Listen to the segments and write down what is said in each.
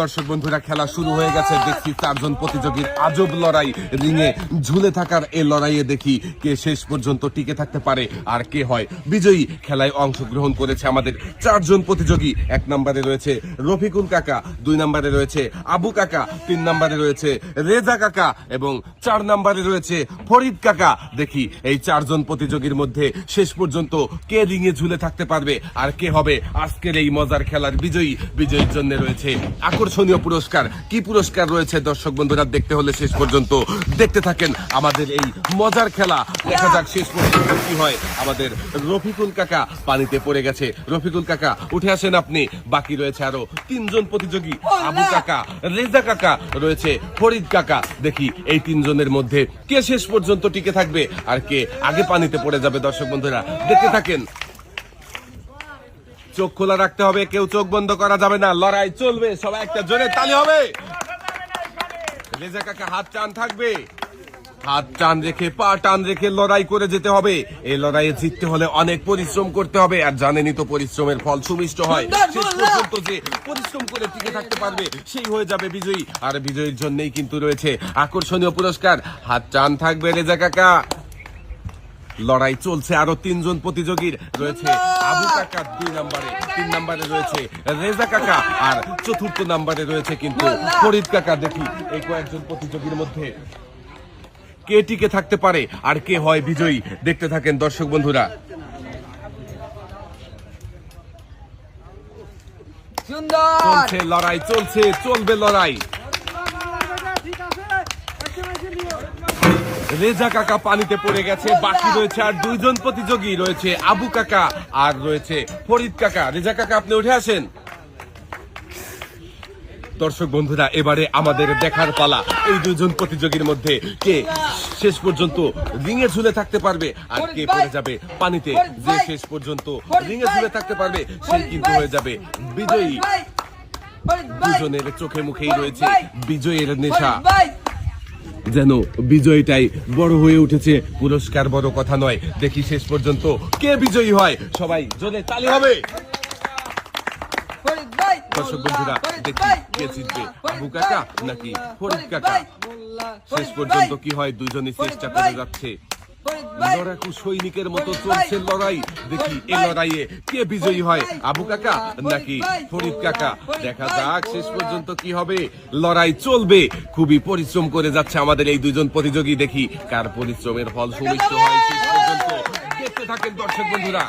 দর্শক বন্ধুরা, খেলা শুরু হয়ে গেছে। দেখছি চারজন প্রতিযোগীর আজব লড়াই। রিংয়ে ঝুলে থাকার এই লড়াইয়ে দেখি কে শেষ পর্যন্ত টিকে থাকতে পারে আর কে হয় বিজয়ী। খেলায় অংশগ্রহণ করেছে আমাদের চারজন প্রতিযোগী। 1 নম্বরে রয়েছে রফিকুল কাকা, 2 নম্বরে রয়েছে আবু কাকা, 3 নম্বরে রয়েছে রেজা কাকা এবং 4 নম্বরে রয়েছে ফরিদ কাকা। দেখি এই চারজন প্রতিযোগীর মধ্যে শেষ পর্যন্ত কে রিংয়ে ঝুলে থাকতে পারবে আর কে হবে আজকের এই মজার খেলার বিজয়ী। বিজয়ীর জন্য রয়েছে আকর্ষণীয় পুরস্কার। কি পুরস্কার রয়েছে দর্শক বন্ধুরা, দেখতে হলে শেষ পর্যন্ত দেখতে থাকেন আমাদের এই মজার খেলা। দেখা যাক শেষ পর্যন্ত কি হয়। আমাদের রফিকুল কাকা পানিতে পড়ে গেছে। রফিকুল কাকা উঠে আসেন আপনি। বাকি রয়েছে আরো 3 জন প্রতিযোগী, আবু কাকা, রেজা কাকা, রয়েছে ফরিদ কাকা। দেখি এই 3 জনের মধ্যে কে শেষ পর্যন্ত টিকে থাকবে আর কে আগে পানিতে পড়ে যাবে। দর্শক বন্ধুরা দেখতে থাকেন। চোখ খোলা রাখতে হবে, কেউ চোখ বন্ধ করা যাবে না। লড়াই চলবে, সবাই একটা জোরে তালি হবে। রেজা কাকা হাত টান থাকবে, হাত টান রেখে পা টান রেখে লড়াই করে যেতে হবে। এই লড়াইয়ে জিততে হলে অনেক পরিশ্রম করতে হবে, আর জানেনই তো পরিশ্রমের ফল সুমিষ্ট হয়। শেষ পর্যন্ত যে পরিশ্রম করে টিকে থাকতে পারবে সেই হয়ে যাবে বিজয়ী। আর বিজয়ীর জন্যই কিন্তু রয়েছে আকর্ষণীয় পুরস্কার। হাত টান থাকবে রেজা কাকা। লড়াই চলছে, আরো 3 জন প্রতিযোগীর রয়েছে আবু কাকা 2 নম্বরে, 3 নম্বরে রয়েছে রেজা কাকা আর 4র্থ নম্বরে রয়েছে কিন্তু ফরিদ কাকা। দেখি এই কয়েকজন প্রতিযোগীর মধ্যে কে টিকে থাকতে পারে আর কে হয় বিজয়ী। দেখতে থাকেন দর্শক বন্ধুরা। চলছে লড়াই, চলছে, চলবে লড়াই। রেজা কাকা পানিতে পড়ে গেছে। বাকি রয়েছে আর 2 জন প্রতিযোগী, রয়েছে আবু কাকা আর রয়েছে ফরিদ কাকা। রেজা কাকা আপনি উঠে আসেন। দর্শক বন্ধুরা এবারে আমাদের দেখার পালা এই 2 জন প্রতিযোগীর মধ্যে কে শেষ পর্যন্ত রিংয়ে ঝুলে থাকতে পারবে আর কে পড়ে যাবে পানিতে। যে শেষ পর্যন্ত রিংয়ে ঝুলে থাকতে পারবে সেই কিন্তু হয়ে যাবে বিজয়ী। 2 জনের চোখে মুখেই রয়েছে বিজয়ের নেশা, যেন বিজয়টাই বড় হয়ে উঠেছে, পুরস্কার বড় কথা নয়। দেখি শেষ পর্যন্ত কে বিজয়ী হয়। সবাই জোরে তালি হবে। দর্শক বন্ধুরা দেখি কে জিতবে, আবু কাকা নাকি ফরিদ কাকা। শেষ পর্যন্ত কি হয়, 2 জনই চেষ্টা করে যাচ্ছে। লড়াকু সৈনিকের মতো চলছে লড়াই। দেখি এই লড়াইয়ে কে বিজয়ী হয়, আবু কাকা নাকি ফরিদ কাকা। দেখা যাক শেষ পর্যন্ত কি হবে। লড়াই চলবে, খুবই পরিশ্রম করে যাচ্ছে আমাদের এই 2 জন প্রতিযোগী। দেখি কার পরিশ্রমের ফল সুমিষ্ট হয়। শেষ পর্যন্ত দেখতে থাকেন দর্শক বন্ধুরা।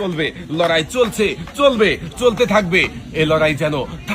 চলবে লড়াই, চলছে, চলবে, চলতে থাকবে। এই লড়াই যেন